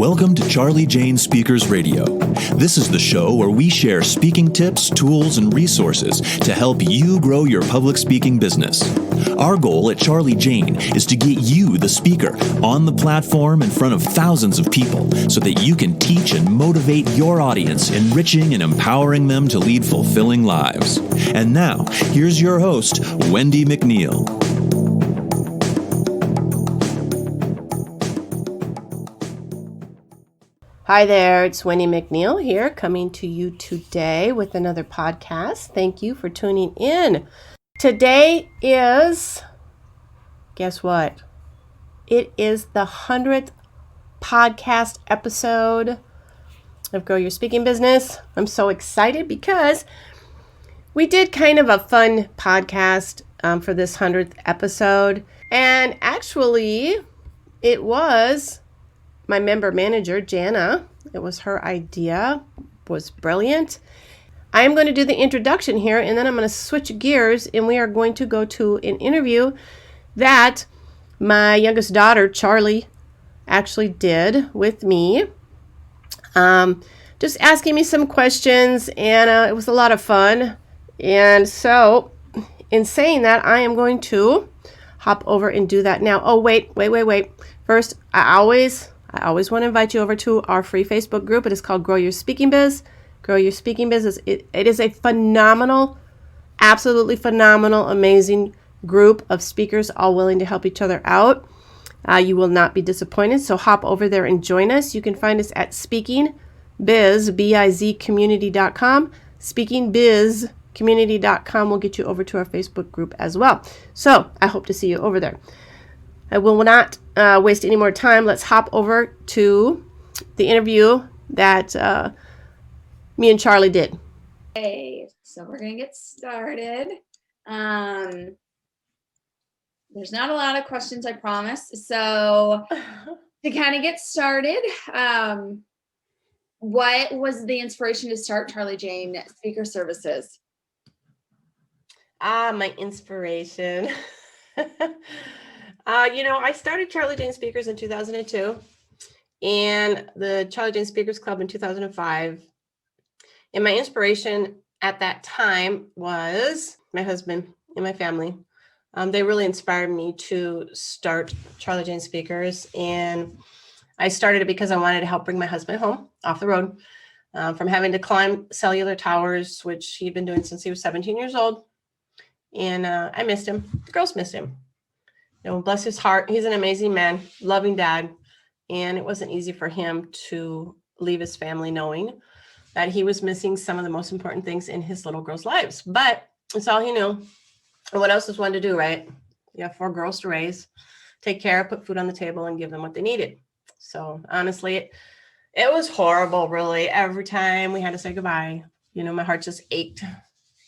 Welcome to Charli Jane Speakers Radio. This is the show where we share speaking tips, tools, and resources to help you grow your public speaking business. Our goal at Charli Jane is to get you, the speaker, on the platform in front of thousands of people so that you can teach and motivate your audience, enriching and empowering them to lead fulfilling lives. And now, here's your host, Wendy McNeil. Hi there, it's Wendy McNeil here, coming to you today with another podcast. Thank you for tuning in. Today is, guess what? It is the 100th podcast episode of Grow Your Speaking Business. I'm so excited because we did kind of a fun podcast for this 100th episode. And actually, it was my member manager, Jana. It was her idea. It was brilliant. I am going to do the introduction here, and then I'm going to switch gears, and we are going to go to an interview that my youngest daughter, Charli, actually did with me. Just asking me some questions, and it was a lot of fun. And so, in saying that, I am going to hop over and do that now. Oh, wait. First, I always want to invite you over to our free Facebook group. It is called Grow Your Speaking Biz. Grow Your Speaking Biz. It is a phenomenal, absolutely phenomenal, amazing group of speakers all willing to help each other out. You will not be disappointed. So hop over there and join us. You can find us at speakingbiz, B-I-Z, community.com. Speakingbizcommunity.com will get you over to our Facebook group as well. So I hope to see you over there. I will not waste any more time. Let's hop over to the interview that me and Charli did. Okay, so we're going to get started. There's not a lot of questions, I promise. So to kind of get started, what was the inspiration to start Charli Jane Speaker Services? My inspiration. I started Charli Jane Speakers in 2002 and the Charli Jane Speakers Club in 2005. And my inspiration at that time was my husband and my family. They really inspired me to start Charli Jane Speakers. And I started it because I wanted to help bring my husband home off the road from having to climb cellular towers, which he'd been doing since he was 17 years old. And I missed him. The girls missed him. Bless his heart. He's an amazing man, loving dad. And it wasn't easy for him to leave his family knowing that he was missing some of the most important things in his little girls' lives. But it's all he knew. And what else is one to do, right? You have 4 girls to raise, take care of, put food on the table, and give them what they needed. So honestly, it was horrible, really. Every time we had to say goodbye, my heart just ached.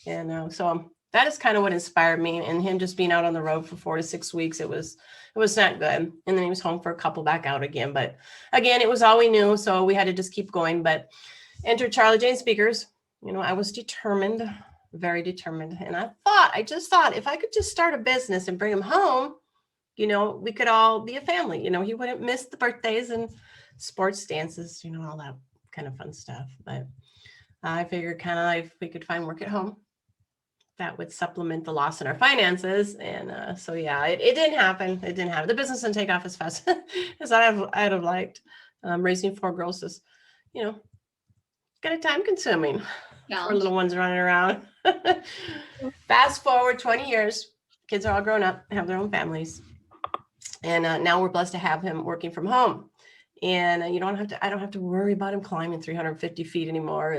And so that is kind of what inspired me, and him just being out on the road for 4 to 6 weeks. It was not good. And then he was home for a couple, back out again. But again, it was all we knew. So we had to just keep going. But enter Charli Jane Speakers. I was determined, very determined. And I just thought if I could just start a business and bring him home, we could all be a family. He wouldn't miss the birthdays and sports dances, all that kind of fun stuff. But I figured kind of if we could find work at home, that would supplement the loss in our finances. And it didn't happen. It didn't happen. The business didn't take off as fast as I'd have liked. Raising 4 girls is, kind of time consuming. Yeah. 4 little ones running around. Fast forward 20 years, kids are all grown up, have their own families. And now we're blessed to have him working from home. And I don't have to worry about him climbing 350 feet anymore.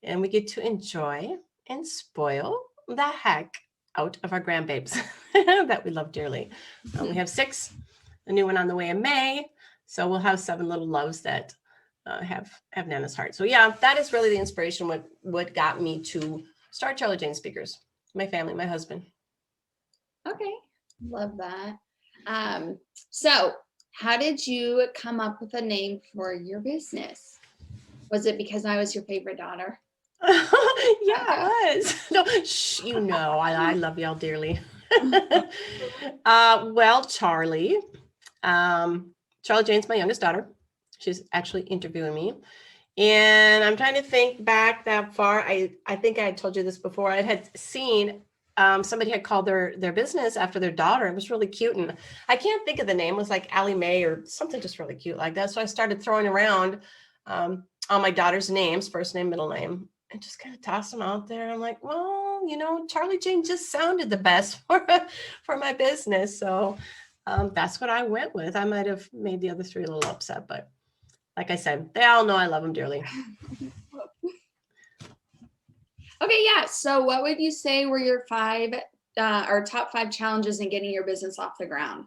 And we get to enjoy and spoil the heck out of our grandbabes that we love dearly. We have 6, a new one on the way in May. So we'll have 7 little loves that have Nana's heart. So yeah, that is really the inspiration, what got me to start Charli Jane Speakers. My family, my husband. Okay, love that. So how did you come up with a name for your business? Was it because I was your favorite daughter? Yeah, it was. No, I love y'all dearly. Well, Charli Jane's my youngest daughter. She's actually interviewing me. And I'm trying to think back that far. I think I had told you this before. I had seen somebody had called their business after their daughter. It was really cute. And I can't think of the name. It was like Allie Mae or something just really cute like that. So I started throwing around all my daughter's names, first name, middle name, and just kind of toss them out there. I'm like, well, Charli Jane just sounded the best for my business. So that's what I went with. I might have made the other three a little upset, but like I said, they all know I love them dearly. Okay, yeah. So what would you say were your top 5 challenges in getting your business off the ground?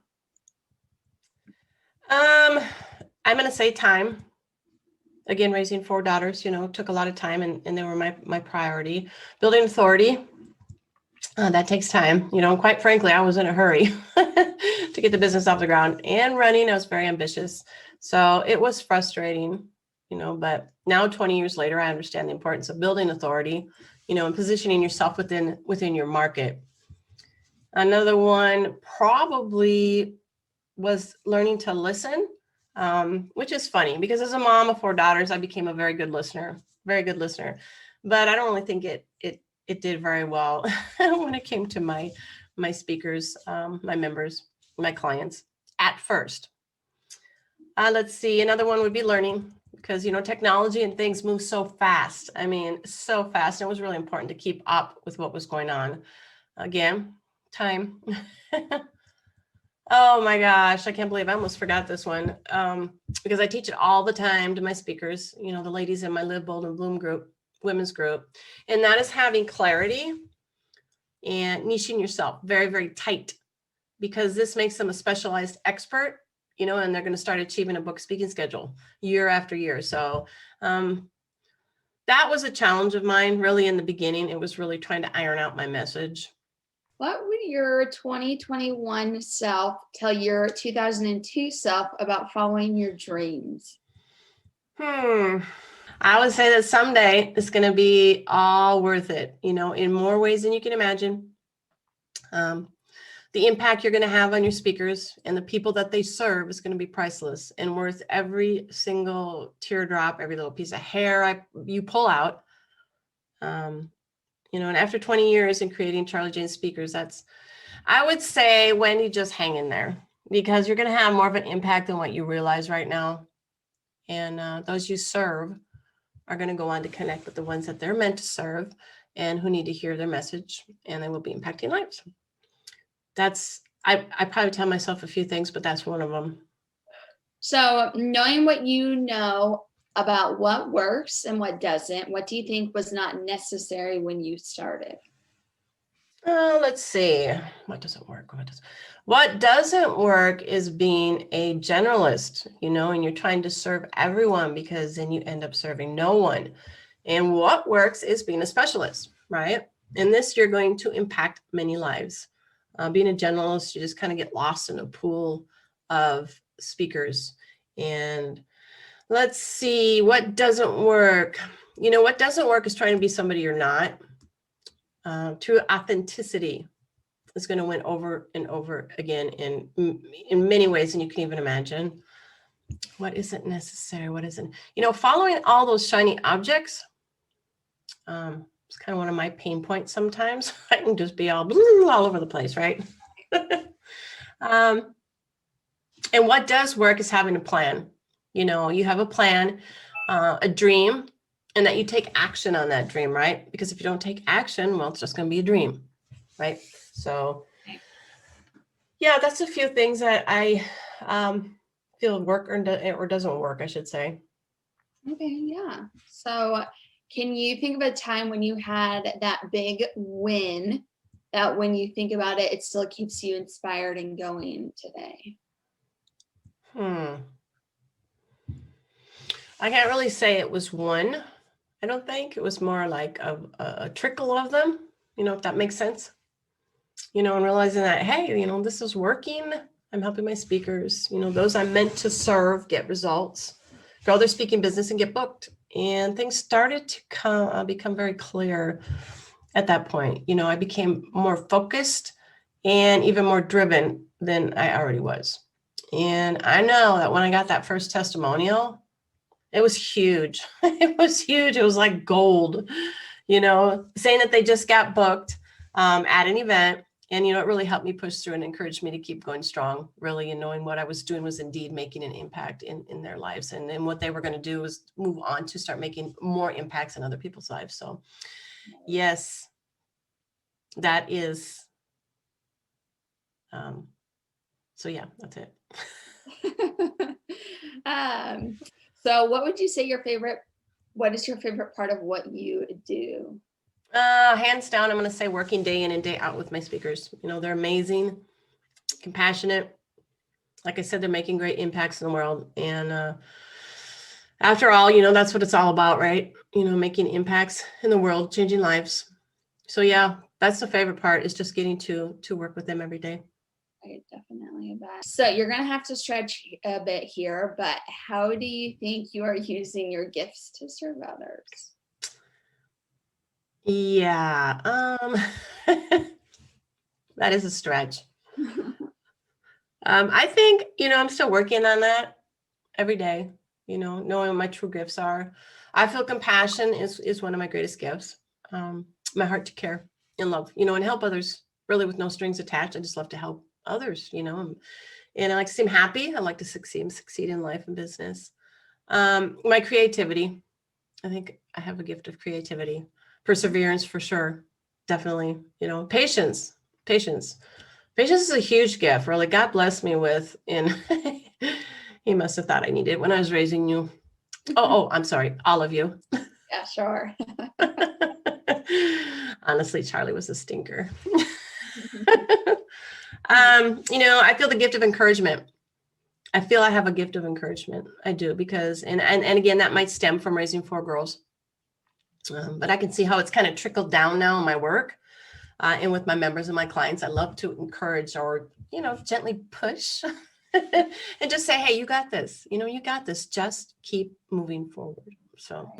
I'm going to say time. Again, raising 4 daughters, took a lot of time and they were my priority. Building authority, that takes time. Quite frankly, I was in a hurry to get the business off the ground, and running, I was very ambitious. So it was frustrating, but now 20 years later, I understand the importance of building authority, and positioning yourself within your market. Another one probably was learning to listen, which is funny because as a mom of 4 daughters, I became a very good listener, but I don't really think it did very well when it came to my speakers, my members, my clients at first. Let's see. Another one would be learning, because, technology and things move so fast. I mean, so fast. It was really important to keep up with what was going on. Again, time. Oh my gosh, I can't believe I almost forgot this one, because I teach it all the time to my speakers, the ladies in my Live Bold and Bloom group, women's group. And that is having clarity and niching yourself very, very tight, because this makes them a specialized expert, and they're going to start achieving a book speaking schedule year after year. So that was a challenge of mine really in the beginning. It was really trying to iron out my message. What would your 2021 self tell your 2002 self about following your dreams? I would say that someday it's going to be all worth it, in more ways than you can imagine. The impact you're going to have on your speakers and the people that they serve is going to be priceless and worth every single teardrop, every little piece of hair you pull out. And after 20 years in creating Charli Jane speakers, I would say, Wendy, just hang in there, because you're going to have more of an impact than what you realize right now. And those you serve are going to go on to connect with the ones that they're meant to serve and who need to hear their message, and they will be impacting lives. I probably tell myself a few things, but that's one of them. So knowing what you know about what works and what doesn't, what do you think was not necessary when you started? Let's see. What doesn't work? What doesn't work is being a generalist, and you're trying to serve everyone, because then you end up serving no one. And what works is being a specialist, right? And this, you're going to impact many lives. Being a generalist, you just kind of get lost in a pool of speakers. And let's see, what doesn't work? What doesn't work is trying to be somebody you're not. True authenticity is going to win over and over again in many ways than you can even imagine. What isn't necessary? What isn't? Following all those shiny objects, it's kind of one of my pain points sometimes. I can just be all over the place, right? And what does work is having a plan. You have a plan, a dream, and that you take action on that dream, right? Because if you don't take action, well, it's just going to be a dream, right? So, yeah, that's a few things that I feel work or doesn't work, I should say. Okay, yeah. So can you think of a time when you had that big win that when you think about it, it still keeps you inspired and going today? I can't really say it was one. I don't think it was more like a trickle of them, if that makes sense. And realizing that, hey, this is working. I'm helping my speakers, those I'm meant to serve, get results, grow their speaking business and get booked. And things started to become very clear at that point. I became more focused and even more driven than I already was. And I know that when I got that first testimonial, it was huge. It was huge. It was like gold, saying that they just got booked at an event. And, it really helped me push through and encouraged me to keep going strong, really, and knowing what I was doing was indeed making an impact in their lives. And what they were going to do was move on to start making more impacts in other people's lives. So, yes, that is. So, yeah, that's it. So what would you say what is your favorite part of what you do? Hands down, I'm going to say working day in and day out with my speakers. They're amazing, compassionate. Like I said, they're making great impacts in the world. And after all, that's what it's all about, right? Making impacts in the world, changing lives. So yeah, that's the favorite part, is just getting to work with them every day. I definitely bet. So you're going to have to stretch a bit here, but how do you think you are using your gifts to serve others? Yeah, that is a stretch. I think, I'm still working on that every day, knowing what my true gifts are. I feel compassion is one of my greatest gifts. My heart to care and love, and help others really with no strings attached. I just love to help others, and I like to seem happy. I like to succeed in life and business. My creativity, I think I have a gift of creativity, perseverance for sure. Definitely, patience is a huge gift, really. God blessed me with, and he must have thought I needed it when I was raising you. Oh, I'm sorry, all of you. Yeah, sure. Honestly, Charli was a stinker. I feel the gift of encouragement. I feel I have a gift of encouragement. I do, because, and again, that might stem from raising 4 girls. But I can see how it's kind of trickled down now in my work and with my members and my clients. I love to encourage, or, gently push and just say, hey, you got this, you got this, just keep moving forward. So,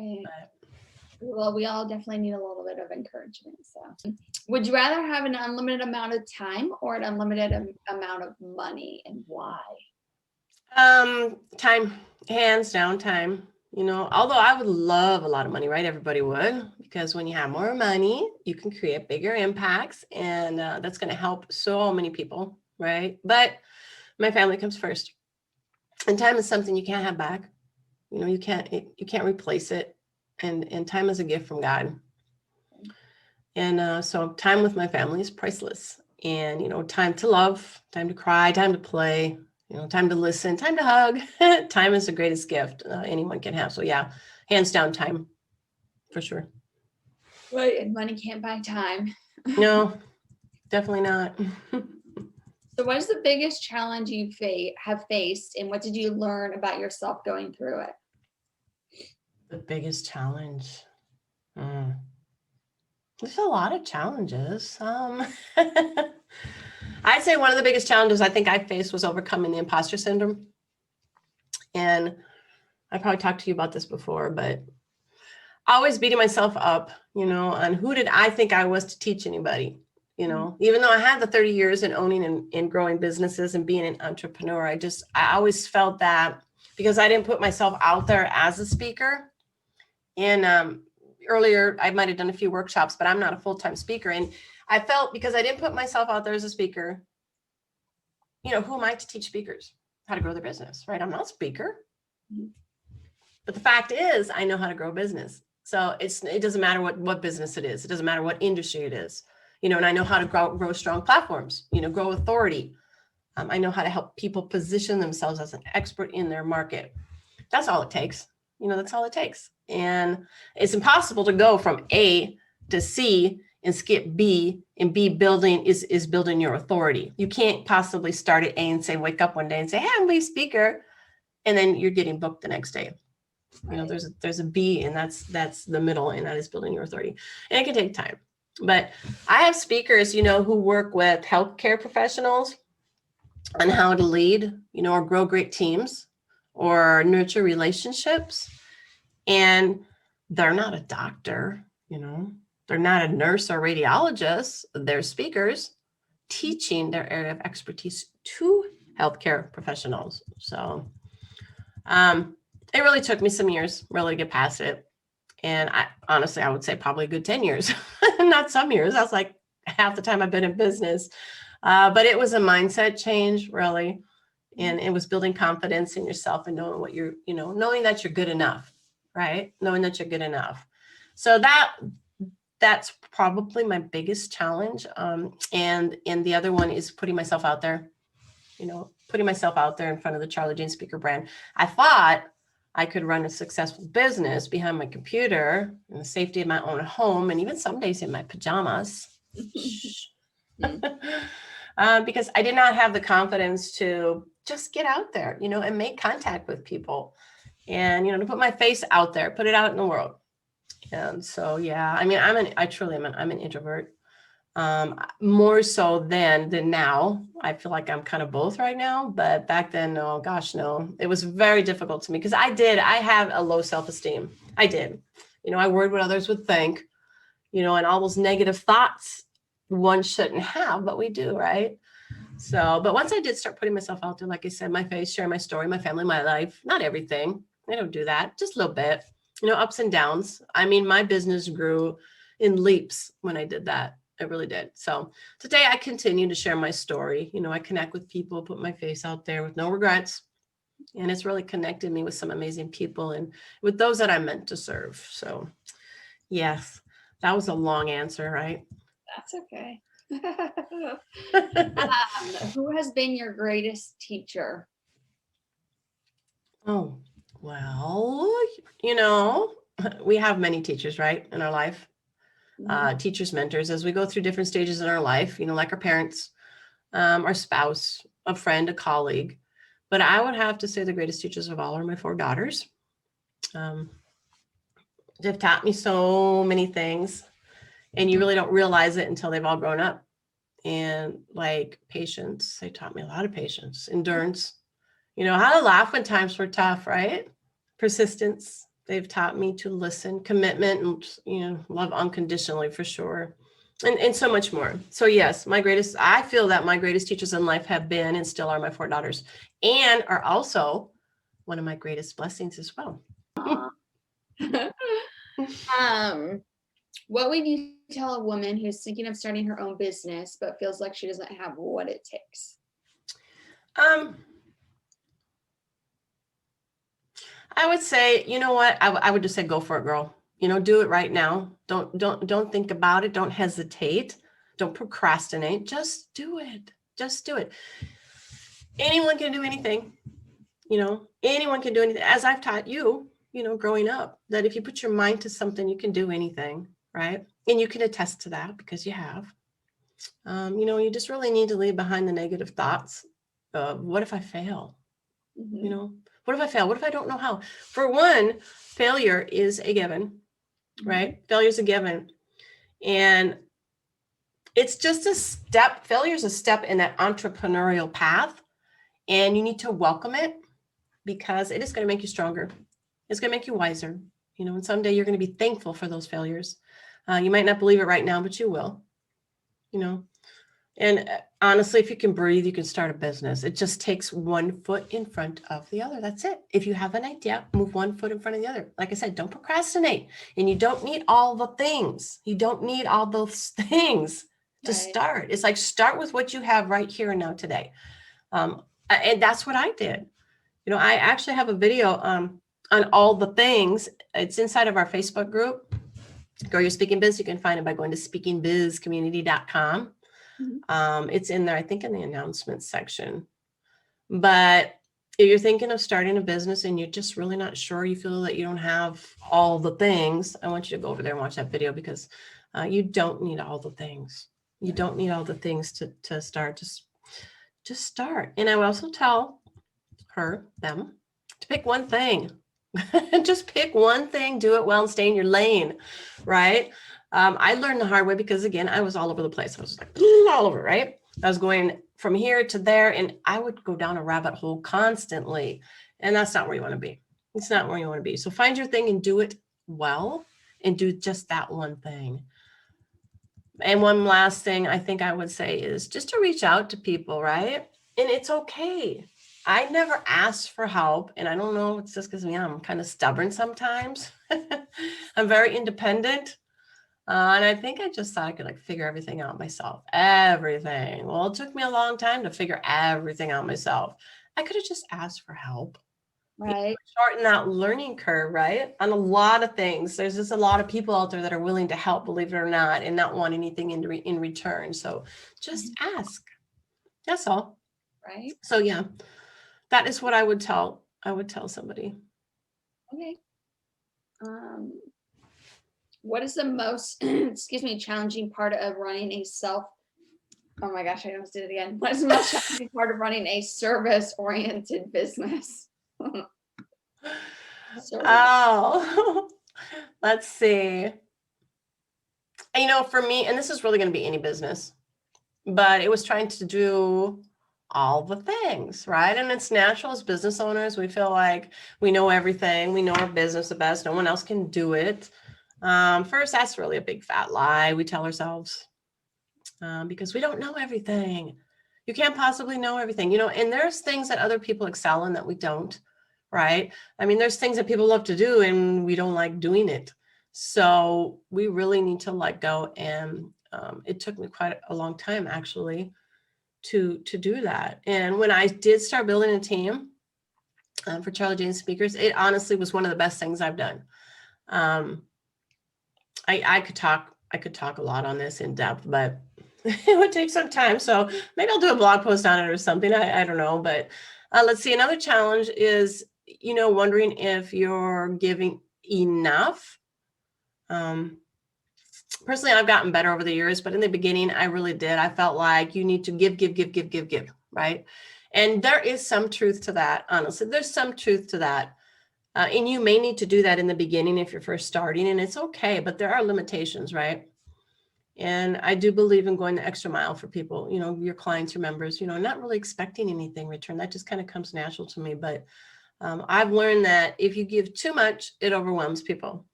well, we all definitely need a little bit of encouragement. So would you rather have an unlimited amount of time or an unlimited amount of money, and why? Time, hands down, time. Although I would love a lot of money, right? Everybody would, because when you have more money, you can create bigger impacts, and that's going to help so many people, right? But my family comes first, and time is something you can't have back. You can't replace it, and time is a gift from God. And so time with my family is priceless. And time to love, time to cry, time to play, time to listen, time to hug. Time is the greatest gift anyone can have. So yeah, hands down, time, for sure. Right, and money can't buy time. No, definitely not. So what is the biggest challenge you have faced, and what did you learn about yourself going through it? The biggest challenge. There's a lot of challenges. I'd say one of the biggest challenges I think I faced was overcoming the imposter syndrome. And I probably talked to you about this before, but always beating myself up, on who did I think I was to teach anybody, even though I had the 30 years in owning and growing businesses and being an entrepreneur. I always felt that because I didn't put myself out there as a speaker. And earlier, I might have done a few workshops, but I'm not a full-time speaker. And I felt, because I didn't put myself out there as a speaker, who am I to teach speakers how to grow their business, right? I'm not a speaker. But the fact is, I know how to grow business. So it doesn't matter what business it is. It doesn't matter what industry it is, and I know how to grow strong platforms, grow authority. I know how to help people position themselves as an expert in their market. That's all it takes. That's all it takes. And it's impossible to go from A to C and skip B, and B building is building your authority. You can't possibly start at A and say, wake up one day and say, hey, I'm a speaker, and then you're getting booked the next day. Right. There's a B, and that's the middle, and that is building your authority. And it can take time. But I have speakers, who work with healthcare professionals on how to lead, or grow great teams or nurture relationships. And they're not a doctor, they're not a nurse or radiologist. They're speakers teaching their area of expertise to healthcare professionals. So it really took me some years really to get past it. And honestly, I would say probably a good 10 years, not some years. That's like half the time I've been in business. But it was a mindset change, really. And it was building confidence in yourself and knowing what you're, knowing that you're good enough, right? Knowing that you're good enough. So that's probably my biggest challenge. And the other one is putting myself out there, putting myself out there in front of the Charli Jane speaker brand. I thought I could run a successful business behind my computer in the safety of my own home, and even some days in my pajamas. Because I did not have the confidence to just get out there, and make contact with people, and, to put my face out there, put it out in the world. And so, yeah, I mean, I'm an introvert, more so than now. I feel like I'm kind of both right now, but back then, no, gosh, no, it was very difficult to me because I have a low self-esteem. I did, I worried what others would think, and all those negative thoughts one shouldn't have, but we do, right? So, but once I did start putting myself out there, like I said, my face, share my story, my family, my life, not everything. I don't do that, just a little bit, ups and downs. I mean, my business grew in leaps when I did that. It really did. So today I continue to share my story. I connect with people, put my face out there with no regrets. And it's really connected me with some amazing people and with those that I'm meant to serve. So yes, that was a long answer, right? That's okay. Who has been your greatest teacher? Oh, well, we have many teachers, right, in our life. Teachers, mentors, as we go through different stages in our life, like our parents, our spouse, a friend, a colleague. But I would have to say the greatest teachers of all are my 4 daughters. They've taught me so many things, and you really don't realize it until they've all grown up. And like patience, they taught me a lot of patience, endurance, how to laugh when times were tough, right? Persistence. They've taught me to listen, commitment, and, love unconditionally for sure. And so much more. So yes, I feel that my greatest teachers in life have been and still are my 4 daughters, and are also one of my greatest blessings as well. What would you tell a woman who's thinking of starting her own business, but feels like she doesn't have what it takes? I would say, what? I would just say, go for it, girl. Do it right now. Don't think about it. Don't hesitate. Don't procrastinate. Just do it. Just do it. Anyone can do anything. Anyone can do anything. As I've taught you, growing up, that if you put your mind to something, you can do anything, right? And you can attest to that because you have. You just really need to leave behind the negative thoughts of what if I fail? Mm-hmm. What if I fail? What if I don't know how? For one, failure is a given, right? Failure is a given. And it's just a step. Failure is a step in that entrepreneurial path. And you need to welcome it because it is going to make you stronger. It's going to make you wiser. And someday you're going to be thankful for those failures. You might not believe it right now, but you will. And honestly, if you can breathe, you can start a business. It just takes one foot in front of the other. That's it. If you have an idea, move one foot in front of the other. Like I said, don't procrastinate. And you don't need all the things. You don't need all those things to start. It's like start with what you have right here and now today. And that's what I did. I actually have a video on all the things. It's inside of our Facebook group. Grow Your Speaking Biz. You can find it by going to speakingbizcommunity.com. It's in there, I think, in the announcements section. But if you're thinking of starting a business and you're just really not sure, you feel that you don't have all the things, I want you to go over there and watch that video because you don't need all the things. You don't need all the things to start. Just start. And I would also tell them to pick one thing. Just pick one thing, do it well, and stay in your lane, right? I learned the hard way because, again, I was all over the place. I was like all over, right? I was going from here to there, and I would go down a rabbit hole constantly. And that's not where you want to be. It's not where you want to be. So find your thing and do it well and do just that one thing. And one last thing I think I would say is just to reach out to people, right? And it's okay. I never asked for help. And I don't know, it's just because I'm kind of stubborn sometimes. I'm very independent. And I think I just thought I could like figure everything out myself. Everything. Well, it took me a long time to figure everything out myself. I could have just asked for help. Right. Shorten that learning curve, right? On a lot of things. There's just a lot of people out there that are willing to help, believe it or not, and not want anything in return. So just ask. That's all. Right. So yeah, that is what I would tell somebody. Okay. What is the most, excuse me, challenging part of running a oh my gosh, I almost did it again. What is the most challenging part of running a service-oriented business? Oh, let's see. For me, and this is really going to be any business, but it was trying to do all the things, right? And it's natural as business owners. We feel like we know everything. We know our business the best. No one else can do it. First, that's really a big fat lie we tell ourselves, because we don't know everything. You can't possibly know everything, and there's things that other people excel in that we don't, right? I mean, there's things that people love to do and we don't like doing it. So we really need to let go. And it took me quite a long time actually to do that. And when I did start building a team for Charli Jane Speakers, it honestly was one of the best things I've done. I could talk a lot on this in depth, but it would take some time. So maybe I'll do a blog post on it or something. I don't know, but let's see. Another challenge is, wondering if you're giving enough. Personally, I've gotten better over the years, but in the beginning, I really did. I felt like you need to give, right? And there is some truth to that. Honestly, there's some truth to that. And you may need to do that in the beginning if you're first starting, and it's okay, but there are limitations, right? And I do believe in going the extra mile for people, your clients, your members, not really expecting anything in return. That just kind of comes natural to me. But I've learned that if you give too much, it overwhelms people.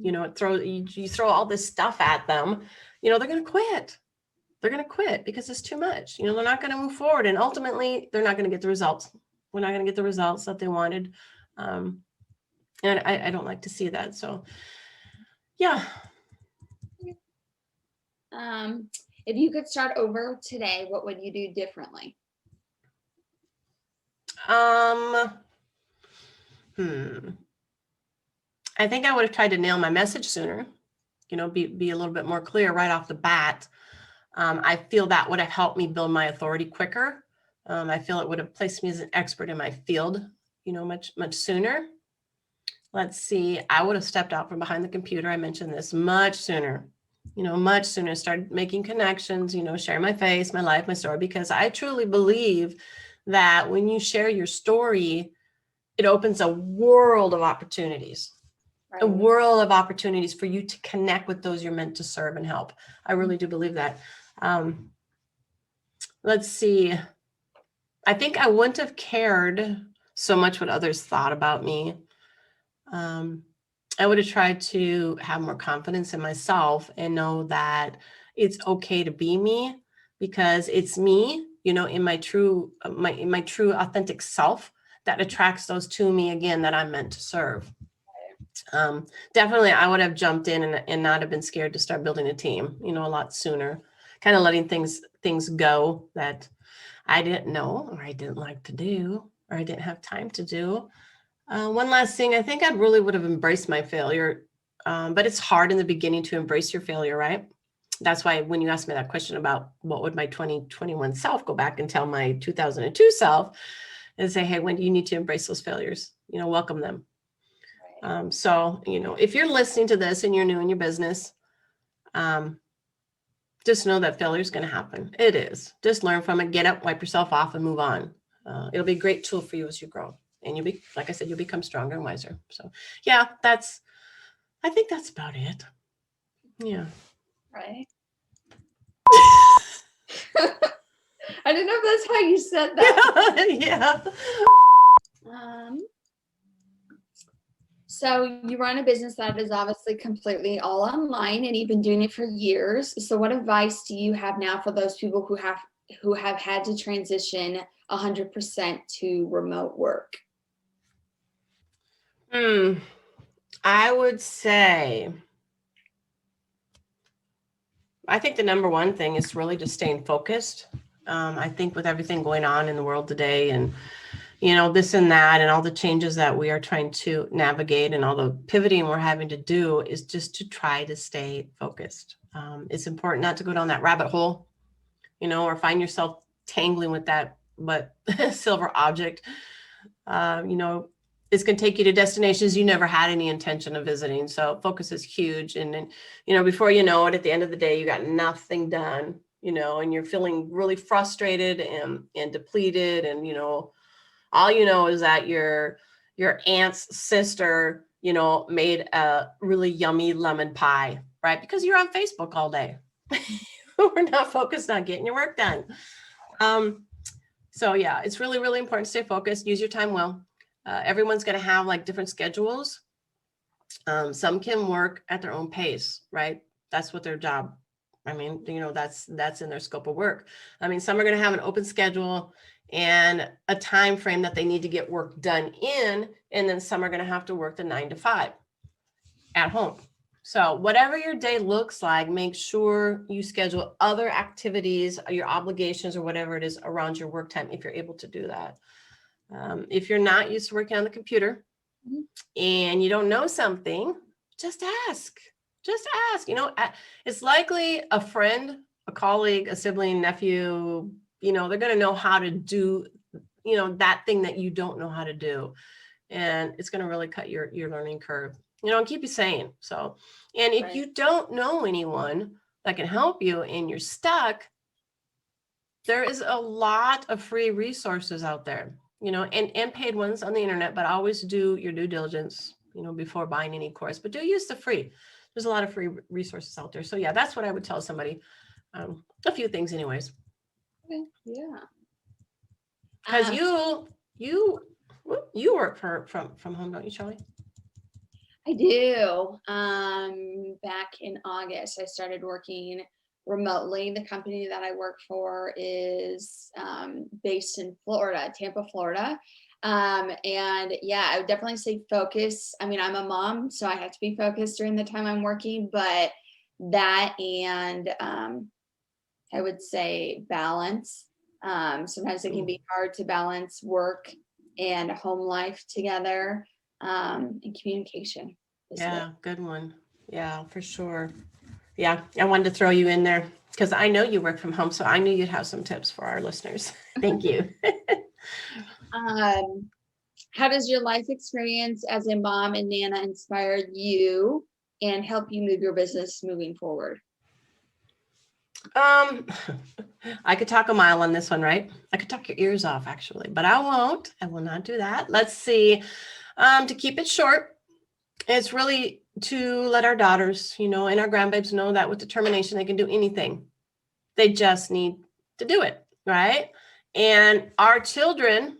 You throw all this stuff at them, they're going to quit. They're going to quit because it's too much. They're not going to move forward. And ultimately, they're not going to get the results. We're not going to get the results that they wanted. And I don't like to see that. So, yeah. If you could start over today, what would you do differently? I think I would have tried to nail my message sooner, be a little bit more clear right off the bat. I feel that would have helped me build my authority quicker. I feel it would have placed me as an expert in my field, much, much sooner. Let's see. I would have stepped out from behind the computer. I mentioned this much sooner, started making connections, sharing my face, my life, my story, because I truly believe that when you share your story, it opens a world of opportunities. Right. A world of opportunities for you to connect with those you're meant to serve and help. I really do believe that. Let's see. I think I wouldn't have cared so much what others thought about me. I would have tried to have more confidence in myself and know that it's okay to be me, because it's me, in my true authentic self that attracts those to me again that I'm meant to serve. Definitely, I would have jumped in and not have been scared to start building a team, a lot sooner, kind of letting things go that I didn't know, or I didn't like to do, or I didn't have time to do. One last thing, I think I really would have embraced my failure, but it's hard in the beginning to embrace your failure, right? That's why when you asked me that question about what would my 2021 self go back and tell my 2002 self and say, hey, Wendy, you need to embrace those failures, welcome them. So, if you're listening to this and you're new in your business, just know that failure is going to happen. It is. Just learn from it, get up, wipe yourself off, and move on. It'll be a great tool for you as you grow. And like I said, you'll become stronger and wiser. So yeah, I think that's about it. Yeah. Right. I didn't know if that's how you said that. Yeah. So you run a business that is obviously completely all online, and you've been doing it for years. So what advice do you have now for those people who have had to transition 100% to remote work? I would say, I think the number one thing is really just staying focused. I think with everything going on in the world today and, this and that, and all the changes that we are trying to navigate and all the pivoting we're having to do is just to try to stay focused. It's important not to go down that rabbit hole, or find yourself tangling with that, but silver object, it's going to take you to destinations you never had any intention of visiting. So focus is huge. And then, before you know it, at the end of the day, you got nothing done, and you're feeling really frustrated and depleted. And, all is that your aunt's sister, made a really yummy lemon pie, right? Because you're on Facebook all day. We're not focused on getting your work done. So yeah, it's really, really important to stay focused, use your time well. Everyone's going to have like different schedules. Some can work at their own pace, right? That's what their job. I mean, that's in their scope of work. I mean, some are going to have an open schedule and a time frame that they need to get work done in, and then some are going to have to work the 9 to 5 at home. So whatever your day looks like, make sure you schedule other activities, your obligations, or whatever it is around your work time if you're able to do that. If you're not used to working on the computer and you don't know something, just ask. It's likely a friend, a colleague, a sibling, nephew, they're going to know how to do, that thing that you don't know how to do. And it's going to really cut your learning curve, and keep you sane. So, and if you don't know anyone that can help you and you're stuck, there is a lot of free resources out there, and paid ones on the internet, but always do your due diligence, before buying any course, but do use the free. There's a lot of free resources out there. So yeah, that's what I would tell somebody. A few things anyways. Okay. Yeah. Because you work from home, don't you, Charli? I do. Back in August, I started working remotely. The company that I work for is based in Florida, Tampa, Florida. And yeah, I would definitely say focus. I mean, I'm a mom, so I have to be focused during the time I'm working, but that and I would say balance. Sometimes it can be hard to balance work and home life together, and communication. Yeah, good one. Yeah, for sure. Yeah, I wanted to throw you in there because I know you work from home, so I knew you'd have some tips for our listeners. Thank you. How does your life experience as a mom and Nana inspire you and help you move your business moving forward? I could talk a mile on this one, right? I could talk your ears off actually, but I won't. I will not do that. Let's see. To keep it short, it's really to let our daughters, and our grandbabies know that with determination, they can do anything. They just need to do it, right? And our children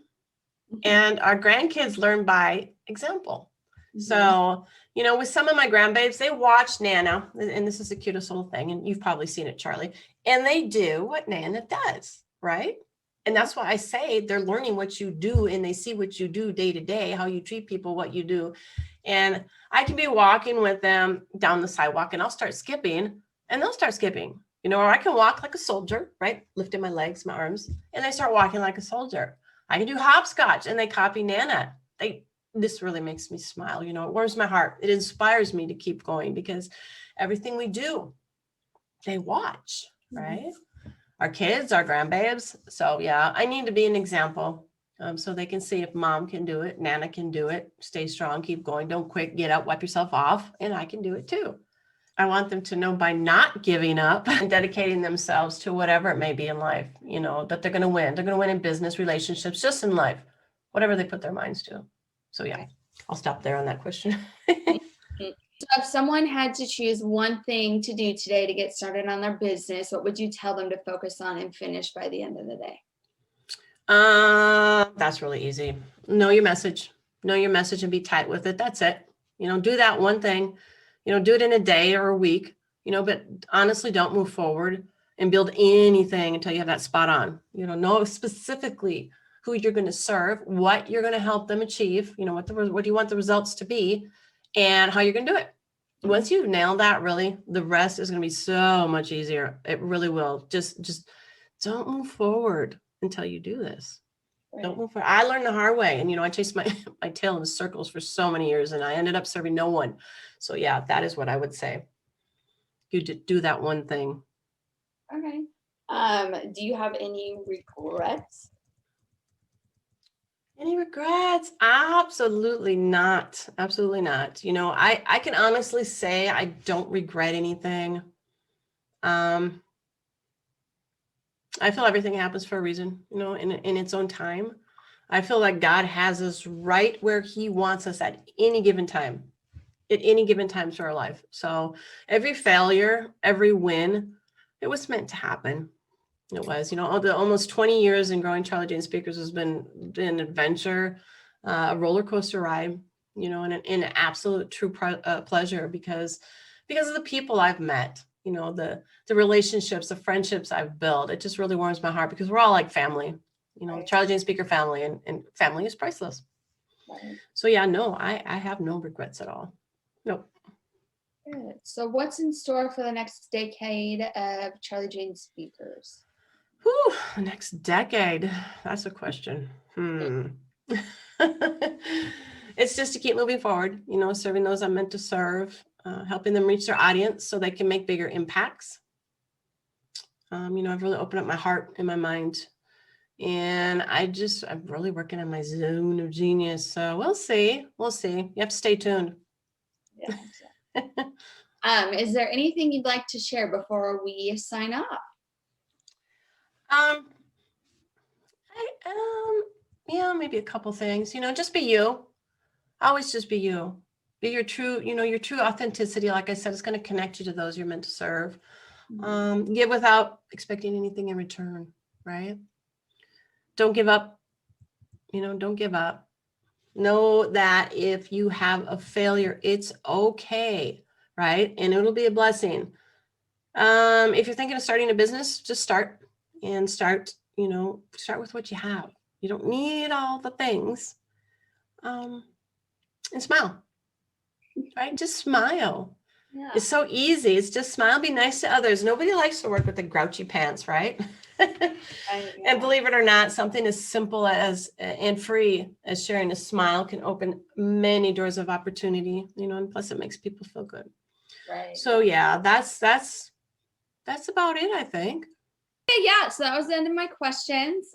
and our grandkids learn by example. Mm-hmm. So, with some of my grandbabies, they watch Nana, and this is the cutest little thing, and you've probably seen it, Charli, and they do what Nana does, right? And that's why I say they're learning what you do, and they see what you do day to day, how you treat people, what you do. And I can be walking with them down the sidewalk, and I'll start skipping, and they'll start skipping, or I can walk like a soldier, right? Lifting my legs, my arms, and they start walking like a soldier. I can do hopscotch, and they copy Nana. This really makes me smile. It warms my heart. It inspires me to keep going because everything we do, they watch, right? Mm-hmm. Our kids, our grandbabies. So yeah, I need to be an example so they can see if mom can do it, Nana can do it, stay strong, keep going, don't quit, get up, wipe yourself off, and I can do it too. I want them to know by not giving up and dedicating themselves to whatever it may be in life, that they're going to win. They're going to win in business, relationships, just in life, whatever they put their minds to. So yeah, I'll stop there on that question. So if someone had to choose one thing to do today to get started on their business, what would you tell them to focus on and finish by the end of the day? That's really easy. Know your message and be tight with it. That's it. Do that one thing, do it in a day or a week, but honestly, don't move forward and build anything until you have that spot on, know specifically who you're going to serve, what you're going to help them achieve, what do you want the results to be, and how you're going to do it. Once you've nailed that, really, the rest is going to be so much easier. It really will. Just don't move forward until you do this. Right. Don't move forward. I learned the hard way. And, I chased my tail in circles for so many years, and I ended up serving no one. So yeah, that is what I would say. You do that one thing. Okay. Do you have any regrets? Any regrets? Absolutely not. Absolutely not. I can honestly say I don't regret anything. I feel everything happens for a reason, in its own time. I feel like God has us right where he wants us at any given time through our life. So every failure, every win, it was meant to happen. It was, the almost 20 years in growing Charli Jane Speakers has been an adventure, a roller coaster ride, and an absolute true pleasure because of the people I've met, the relationships, the friendships I've built. It just really warms my heart because we're all like family, Right. Charli Jane Speaker family, and family is priceless. Right. So yeah, no, I have no regrets at all. Nope. Good. So what's in store for the next decade of Charli Jane Speakers? Whew, the next decade. That's a question. It's just to keep moving forward, serving those I'm meant to serve, helping them reach their audience so they can make bigger impacts. I've really opened up my heart and my mind, and I'm really working on my zone of genius. So we'll see. You have to stay tuned. Yeah. Is there anything you'd like to share before we sign off? Maybe a couple things, just be you. Always just be you. Be your true, your true authenticity. Like I said, it's going to connect you to those you're meant to serve. Give without expecting anything in return, right? Don't give up. Don't give up. Know that if you have a failure, it's okay, right? And it'll be a blessing. If you're thinking of starting a business, just start with what you have. You don't need all the things. And smile, right? Just smile. Yeah. It's so easy. It's just smile, be nice to others. Nobody likes to work with the grouchy pants, right? And believe it or not, something as simple as and free as sharing a smile can open many doors of opportunity, and plus it makes people feel good. Right. So yeah, that's about it, I think. Yeah, so that was the end of my questions.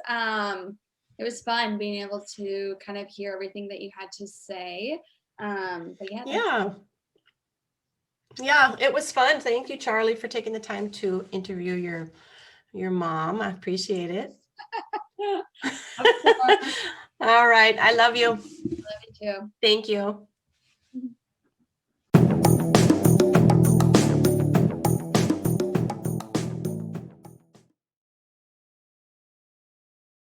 It was fun being able to kind of hear everything that you had to say. But yeah, it was fun. Thank you, Charli, for taking the time to interview your mom. I appreciate it. Of course. All right, I love you. Love you too. Thank you.